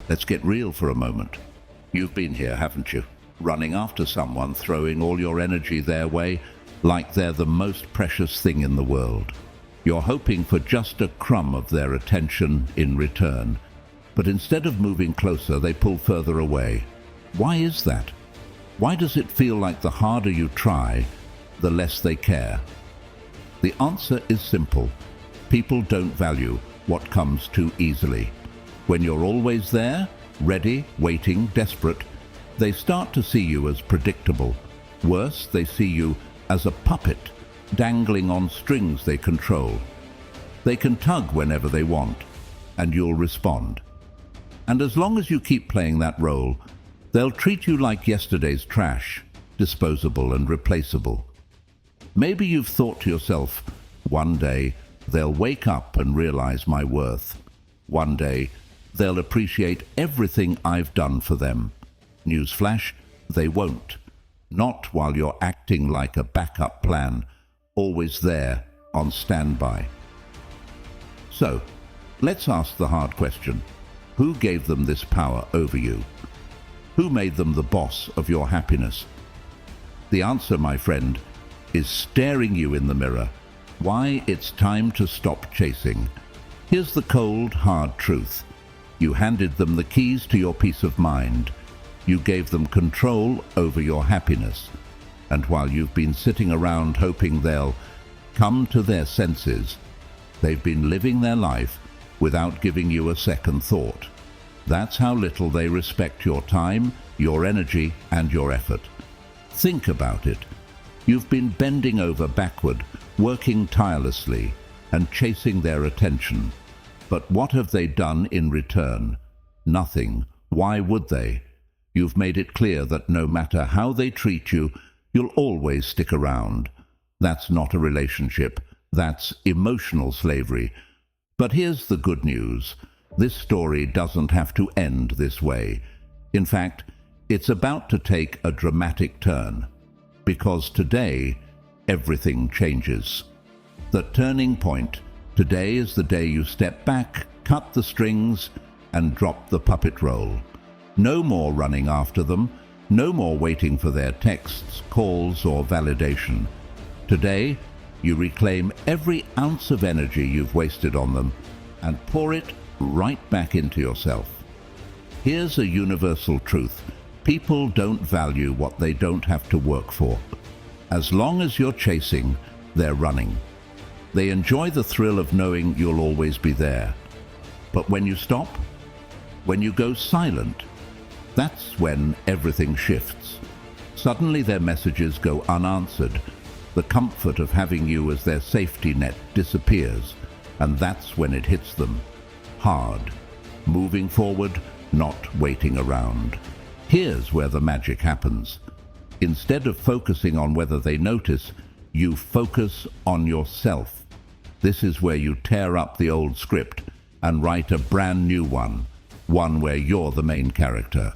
Let's get real for a moment. You've been here, haven't you? Running after someone, throwing all your energy their way like they're the most precious thing in the world. You're hoping for just a crumb of their attention in return, but instead of moving closer, they pull further away. Why is that? Why does it feel like the harder you try, the less they care? The answer is simple. People don't value what comes too easily. When you're always there, ready, waiting, desperate, they start to see you as predictable. Worse, they see you as a puppet, dangling on strings they control. They can tug whenever they want, and you'll respond. And as long as you keep playing that role, they'll treat you like yesterday's trash, disposable and replaceable. Maybe you've thought to yourself, one day they'll wake up and realize my worth. One day they'll appreciate everything I've done for them. Newsflash, they won't. Not while you're acting like a backup plan, always there on standby. So, let's ask the hard question. Who gave them this power over you? Who made them the boss of your happiness? The answer, my friend, is staring you in the mirror. Why it's time to stop chasing. Here's the cold, hard truth. You handed them the keys to your peace of mind. You gave them control over your happiness. And while you've been sitting around hoping they'll come to their senses, they've been living their life without giving you a second thought. That's how little they respect your time, your energy, and your effort. Think about it. You've been bending over backward, working tirelessly, and chasing their attention. But what have they done in return? Nothing. Why would they? You've made it clear that no matter how they treat you, you'll always stick around. That's not a relationship. That's emotional slavery. But here's the good news. This story doesn't have to end this way. In fact, it's about to take a dramatic turn. Because today, everything changes. The turning point. Today is the day you step back, cut the strings, and drop the puppet role. No more running after them, no more waiting for their texts, calls, or validation. Today, you reclaim every ounce of energy you've wasted on them and pour it right back into yourself. Here's a universal truth. People don't value what they don't have to work for. As long as you're chasing, they're running. They enjoy the thrill of knowing you'll always be there. But when you stop, when you go silent, that's when everything shifts. Suddenly their messages go unanswered. The comfort of having you as their safety net disappears, and that's when it hits them. Hard. Moving forward, not waiting around. Here's where the magic happens. Instead of focusing on whether they notice, you focus on yourself. This is where you tear up the old script and write a brand new one where you're the main character.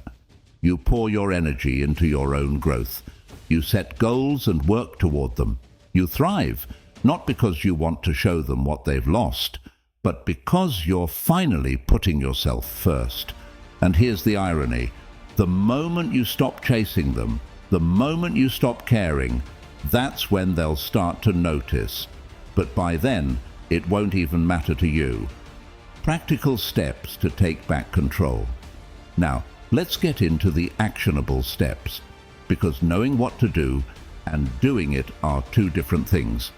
You pour your energy into your own growth. You set goals and work toward them. You thrive, not because you want to show them what they've lost, but because you're finally putting yourself first. And here's the irony. The moment you stop chasing them, the moment you stop caring, that's when they'll start to notice. But by then, it won't even matter to you. Practical steps to take back control. Now, let's get into the actionable steps, because knowing what to do and doing it are two different things.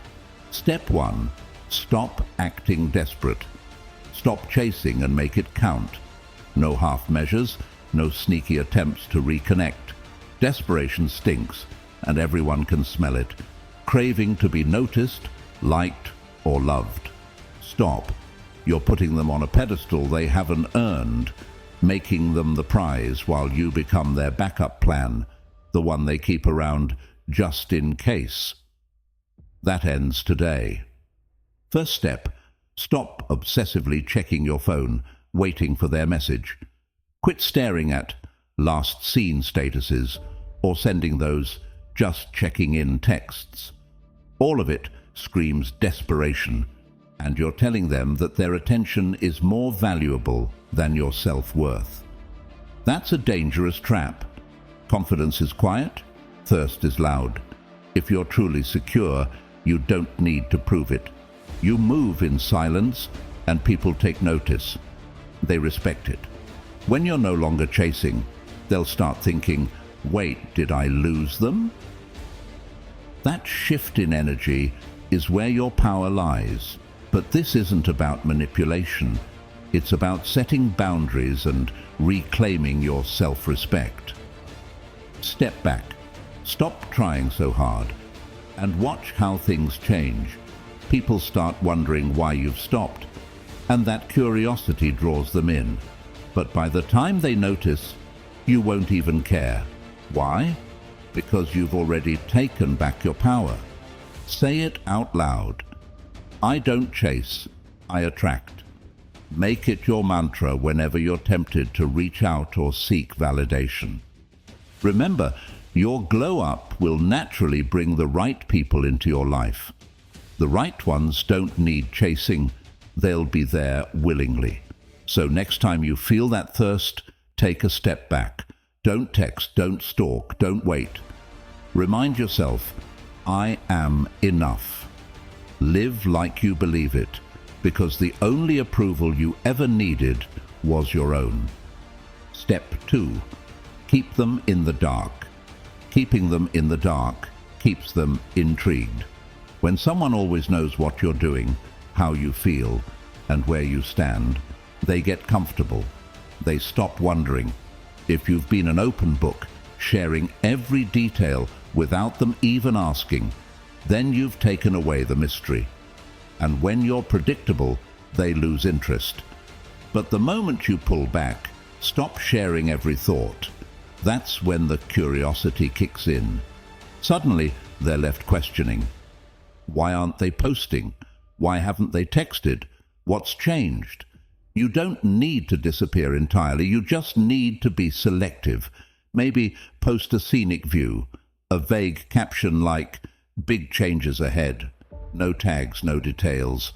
Step 1, stop acting desperate. Stop chasing and make it count. No half measures, no sneaky attempts to reconnect. Desperation stinks, and everyone can smell it. Craving to be noticed, liked, or loved. Stop. You're putting them on a pedestal they haven't earned, making them the prize while you become their backup plan, the one they keep around just in case. That ends today. First step, stop obsessively checking your phone, waiting for their message. Quit staring at last seen statuses or sending those just checking in texts. All of it screams desperation, and you're telling them that their attention is more valuable than your self-worth. That's a dangerous trap. Confidence is quiet, thirst is loud. If you're truly secure, you don't need to prove it. You move in silence, and people take notice. They respect it. When you're no longer chasing, they'll start thinking, wait, did I lose them? That shift in energy is where your power lies. But this isn't about manipulation. It's about setting boundaries and reclaiming your self-respect. Step back. Stop trying so hard. And watch how things change. People start wondering why you've stopped. And that curiosity draws them in. But by the time they notice, you won't even care. Why? Because you've already taken back your power. Say it out loud. I don't chase, I attract. Make it your mantra whenever you're tempted to reach out or seek validation. Remember, your glow-up will naturally bring the right people into your life. The right ones don't need chasing, they'll be there willingly. So next time you feel that thirst, take a step back. Don't text, don't stalk, don't wait. Remind yourself, I am enough. Live like you believe it, because the only approval you ever needed was your own. Step 2. Keep them in the dark. Keeping them in the dark keeps them intrigued. When someone always knows what you're doing, how you feel, and where you stand, they get comfortable. They stop wondering. If you've been an open book, sharing every detail without them even asking, then you've taken away the mystery. And when you're predictable, they lose interest. But the moment you pull back, stop sharing every thought, that's when the curiosity kicks in. Suddenly, they're left questioning. Why aren't they posting? Why haven't they texted? What's changed? You don't need to disappear entirely, you just need to be selective. Maybe post a scenic view, a vague caption like, big changes ahead, no tags, no details,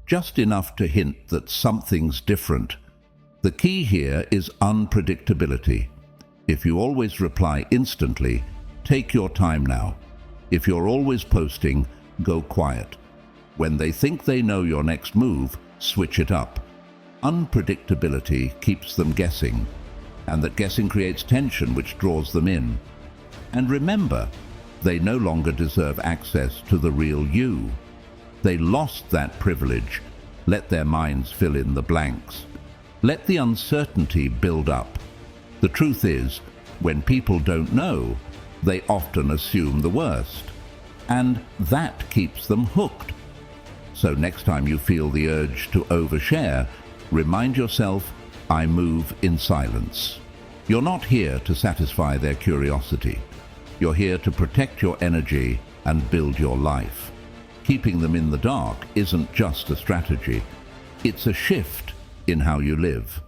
just enough to hint that something's different. The key here is unpredictability. If you always reply instantly, take your time now. If you're always posting, go quiet. When they think they know your next move, switch it up. Unpredictability keeps them guessing, and that guessing creates tension which draws them in. And remember, they no longer deserve access to the real you. They lost that privilege. Let their minds fill in the blanks. Let the uncertainty build up. The truth is, when people don't know, they often assume the worst. And that keeps them hooked. So next time you feel the urge to overshare, remind yourself, I move in silence. You're not here to satisfy their curiosity. You're here to protect your energy and build your life. Keeping them in the dark isn't just a strategy. It's a shift in how you live.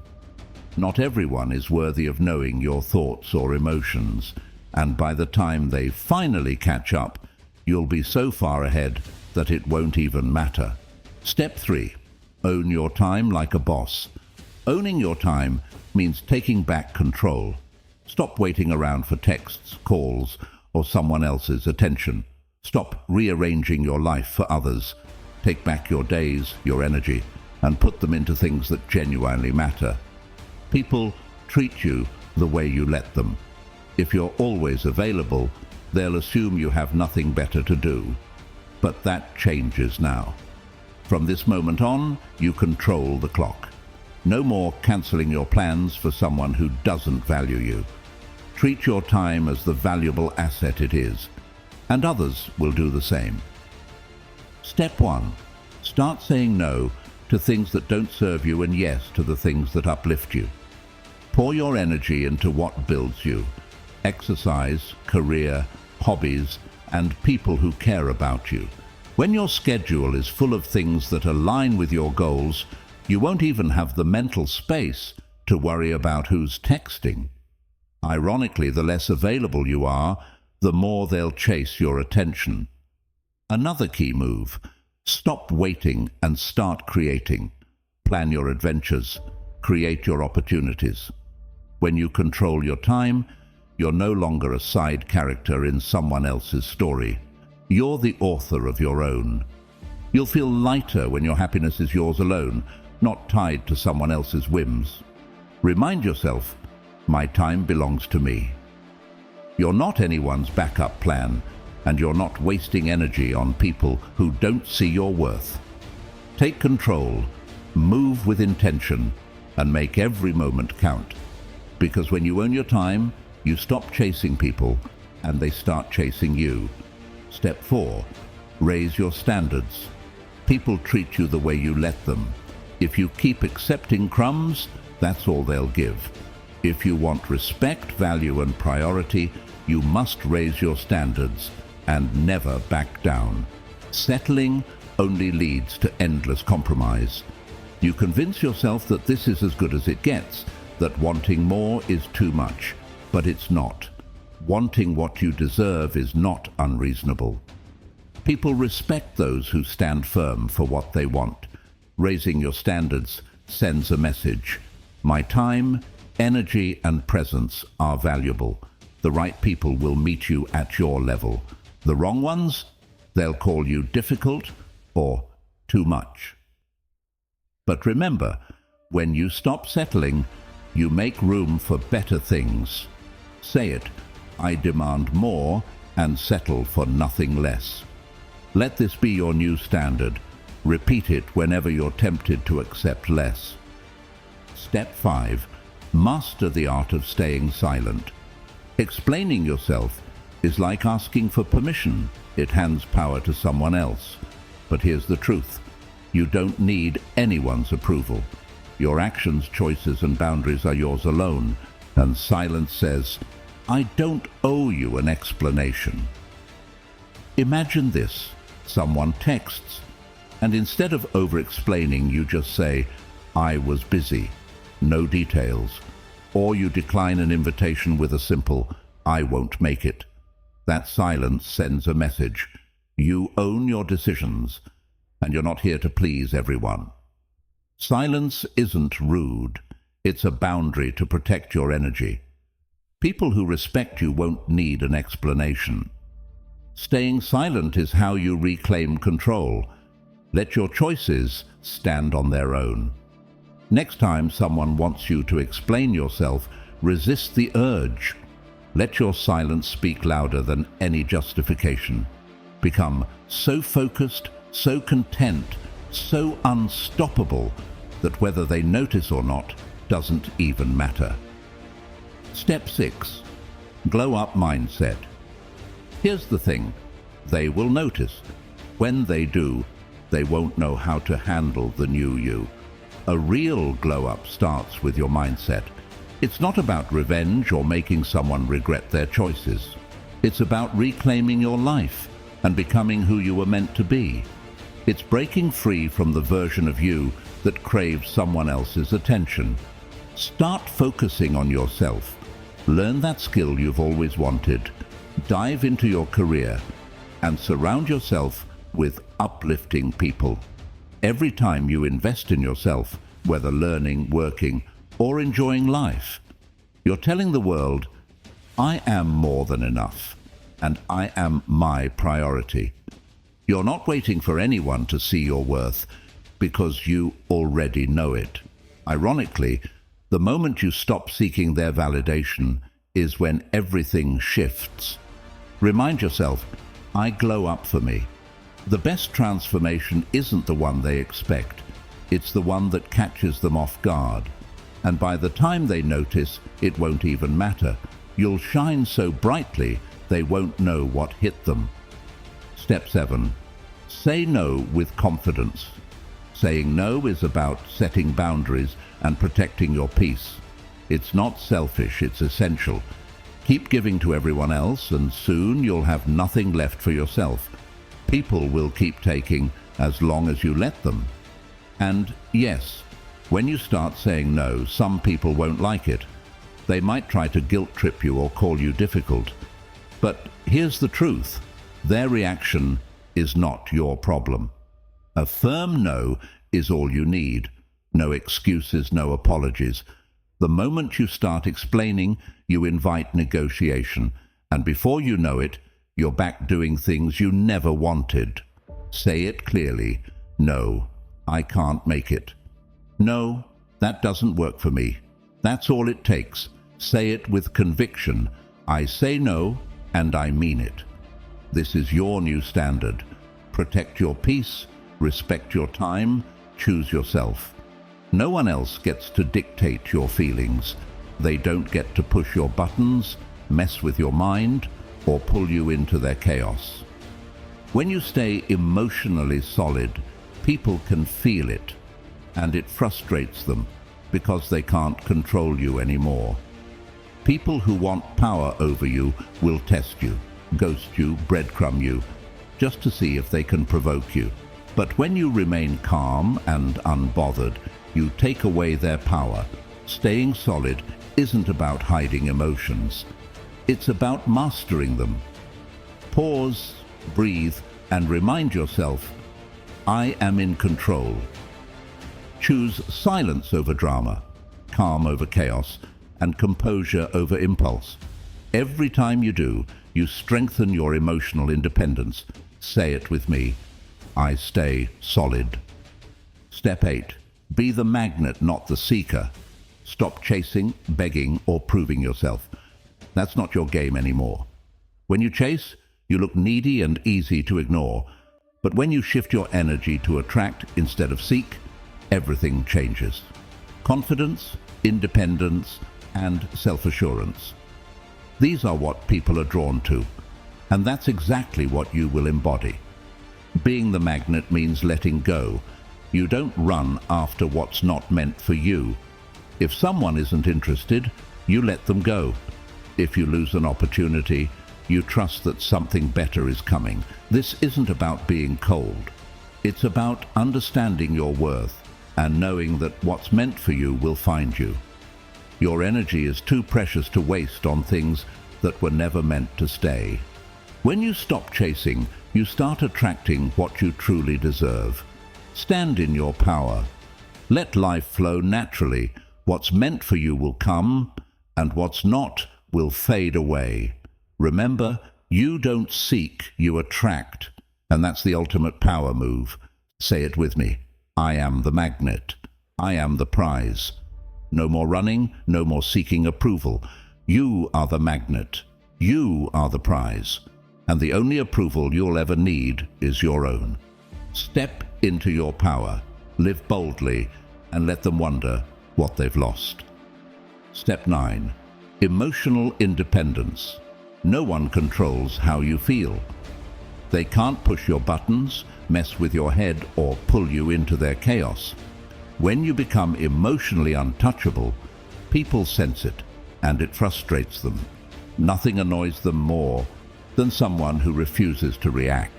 Not everyone is worthy of knowing your thoughts or emotions, and by the time they finally catch up, you'll be so far ahead that it won't even matter. Step 3. Own your time like a boss. Owning your time means taking back control. Stop waiting around for texts, calls, or someone else's attention. Stop rearranging your life for others. Take back your days, your energy, and put them into things that genuinely matter. People treat you the way you let them. If you're always available, they'll assume you have nothing better to do. But that changes now. From this moment on, you control the clock. No more cancelling your plans for someone who doesn't value you. Treat your time as the valuable asset it is, and others will do the same. Step 1. Start saying no to things that don't serve you and yes to the things that uplift you. Pour your energy into what builds you. Exercise, career, hobbies, and people who care about you. When your schedule is full of things that align with your goals, you won't even have the mental space to worry about who's texting. Ironically, the less available you are, the more they'll chase your attention. Another key move: stop waiting and start creating. Plan your adventures. Create your opportunities. When you control your time, you're no longer a side character in someone else's story. You're the author of your own. You'll feel lighter when your happiness is yours alone, not tied to someone else's whims. Remind yourself, my time belongs to me. You're not anyone's backup plan, and you're not wasting energy on people who don't see your worth. Take control, move with intention, and make every moment count. Because when you own your time, you stop chasing people, and they start chasing you. Step 4. Raise your standards. People treat you the way you let them. If you keep accepting crumbs, that's all they'll give. If you want respect, value, and priority, you must raise your standards and never back down. Settling only leads to endless compromise. You convince yourself that this is as good as it gets, that wanting more is too much, but it's not. Wanting what you deserve is not unreasonable. People respect those who stand firm for what they want. Raising your standards sends a message. My time, energy, and presence are valuable. The right people will meet you at your level. The wrong ones, they'll call you difficult or too much. But remember, when you stop settling, you make room for better things. Say it, I demand more and settle for nothing less. Let this be your new standard. Repeat it whenever you're tempted to accept less. Step 5. Master the art of staying silent. Explaining yourself is like asking for permission. It hands power to someone else. But here's the truth. You don't need anyone's approval. Your actions, choices, and boundaries are yours alone, and silence says, I don't owe you an explanation. Imagine this. Someone texts, and instead of over-explaining, you just say, I was busy, no details. Or you decline an invitation with a simple, I won't make it. That silence sends a message. You own your decisions, and you're not here to please everyone. Silence isn't rude. It's a boundary to protect your energy. People who respect you won't need an explanation. Staying silent is how you reclaim control. Let your choices stand on their own. Next time someone wants you to explain yourself, resist the urge. Let your silence speak louder than any justification. Become so focused, so content, so unstoppable that whether they notice or not doesn't even matter. Step 6. Glow up mindset. Here's the thing. They will notice. When they do, they won't know how to handle the new you. A real glow-up starts with your mindset. It's not about revenge or making someone regret their choices. It's about reclaiming your life and becoming who you were meant to be. It's breaking free from the version of you that craves someone else's attention. Start focusing on yourself. Learn that skill you've always wanted. Dive into your career and surround yourself with uplifting people. Every time you invest in yourself, whether learning, working, or enjoying life, you're telling the world, I am more than enough, and I am my priority. You're not waiting for anyone to see your worth, because you already know it. Ironically, the moment you stop seeking their validation is when everything shifts. Remind yourself, I glow up for me. The best transformation isn't the one they expect. It's the one that catches them off guard. And by the time they notice, it won't even matter. You'll shine so brightly, they won't know what hit them. Step 7. Say no with confidence. Saying no is about setting boundaries and protecting your peace. It's not selfish, it's essential. Keep giving to everyone else, and soon you'll have nothing left for yourself. People will keep taking as long as you let them. And yes, when you start saying no, some people won't like it. They might try to guilt trip you or call you difficult. But here's the truth. Their reaction is not your problem. A firm no is all you need. No excuses, no apologies. The moment you start explaining, you invite negotiation, and before you know it, you're back doing things you never wanted. Say it clearly. No, I can't make it. No, that doesn't work for me. That's all it takes. Say it with conviction. I say no, and I mean it. This is your new standard. Protect your peace, respect your time, choose yourself. No one else gets to dictate your feelings. They don't get to push your buttons, mess with your mind, or pull you into their chaos. When you stay emotionally solid, people can feel it, and it frustrates them because they can't control you anymore. People who want power over you will test you, ghost you, breadcrumb you, just to see if they can provoke you. But when you remain calm and unbothered, you take away their power. Staying solid isn't about hiding emotions. It's about mastering them. Pause, breathe, and remind yourself, I am in control. Choose silence over drama, calm over chaos, and composure over impulse. Every time you do, you strengthen your emotional independence. Say it with me. I stay solid. Step 8. Be the magnet, not the seeker. Stop chasing, begging, or proving yourself. That's not your game anymore. When you chase, you look needy and easy to ignore. But when you shift your energy to attract instead of seek, everything changes. Confidence, independence, and self-assurance. These are what people are drawn to, and that's exactly what you will embody. Being the magnet means letting go. You don't run after what's not meant for you. If someone isn't interested, you let them go. If you lose an opportunity, you trust that something better is coming. This isn't about being cold. It's about understanding your worth and knowing that what's meant for you will find you. Your energy is too precious to waste on things that were never meant to stay. When you stop chasing, you start attracting what you truly deserve. Stand in your power. Let life flow naturally. What's meant for you will come, and what's not will fade away. Remember, you don't seek, you attract, and that's the ultimate power move. Say it with me. I am the magnet. I am the prize. No more running, no more seeking approval. You are the magnet. You are the prize. And the only approval you'll ever need is your own. Step into your power, live boldly, and let them wonder what they've lost. Step 9. Emotional independence. No one controls how you feel. They can't push your buttons, mess with your head, or pull you into their chaos. When you become emotionally untouchable, people sense it, and it frustrates them. Nothing annoys them more than someone who refuses to react.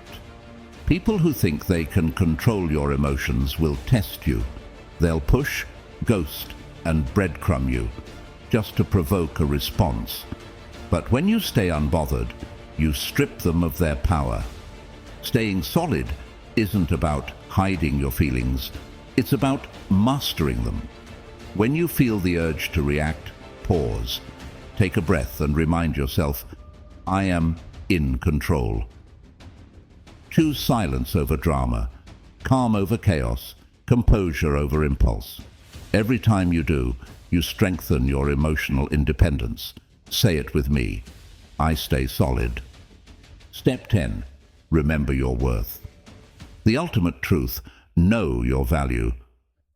People who think they can control your emotions will test you. They'll push, ghost, and breadcrumb you, just to provoke a response. But when you stay unbothered, you strip them of their power. Staying solid isn't about hiding your feelings, it's about mastering them. When you feel the urge to react, pause. Take a breath and remind yourself, I am in control. Choose silence over drama, calm over chaos, composure over impulse. Every time you do, you strengthen your emotional independence. Say it with me. I stay solid. Step 10. Remember your worth. The ultimate truth, know your value.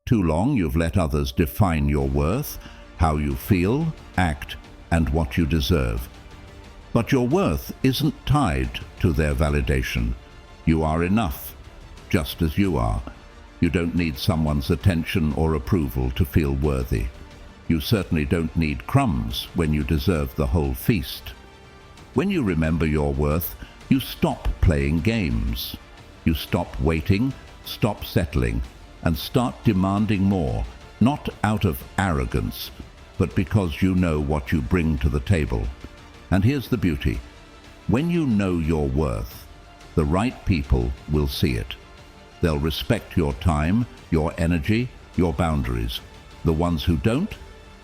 Too long you've let others define your worth, how you feel, act, and what you deserve. But your worth isn't tied to their validation. You are enough, just as you are. You don't need someone's attention or approval to feel worthy. You certainly don't need crumbs when you deserve the whole feast. When you remember your worth, you stop playing games. You stop waiting, stop settling, and start demanding more, not out of arrogance, but because you know what you bring to the table. And here's the beauty. When you know your worth, the right people will see it. They'll respect your time, your energy, your boundaries. The ones who don't,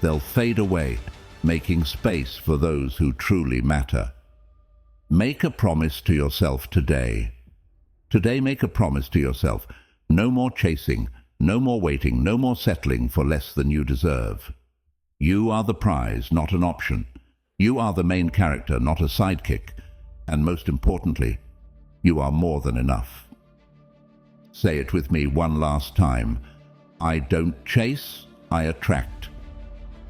they'll fade away, making space for those who truly matter. Make a promise to yourself today. Today, make a promise to yourself. No more chasing, no more waiting, no more settling for less than you deserve. You are the prize, not an option. You are the main character, not a sidekick. And most importantly, you are more than enough. Say it with me one last time. I don't chase, I attract.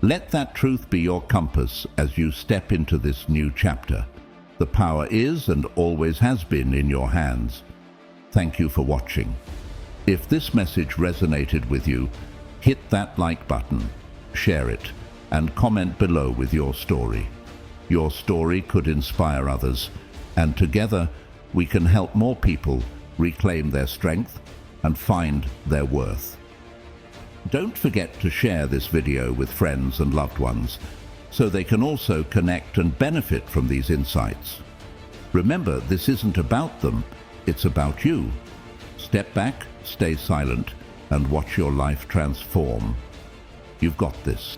Let that truth be your compass as you step into this new chapter. The power is and always has been in your hands. Thank you for watching. If this message resonated with you, hit that like button, share it, and comment below with your story. Your story could inspire others, and together we can help more people reclaim their strength and find their worth. Don't forget to share this video with friends and loved ones so they can also connect and benefit from these insights. Remember, this isn't about them, it's about you. Step back, stay silent, and watch your life transform. You've got this.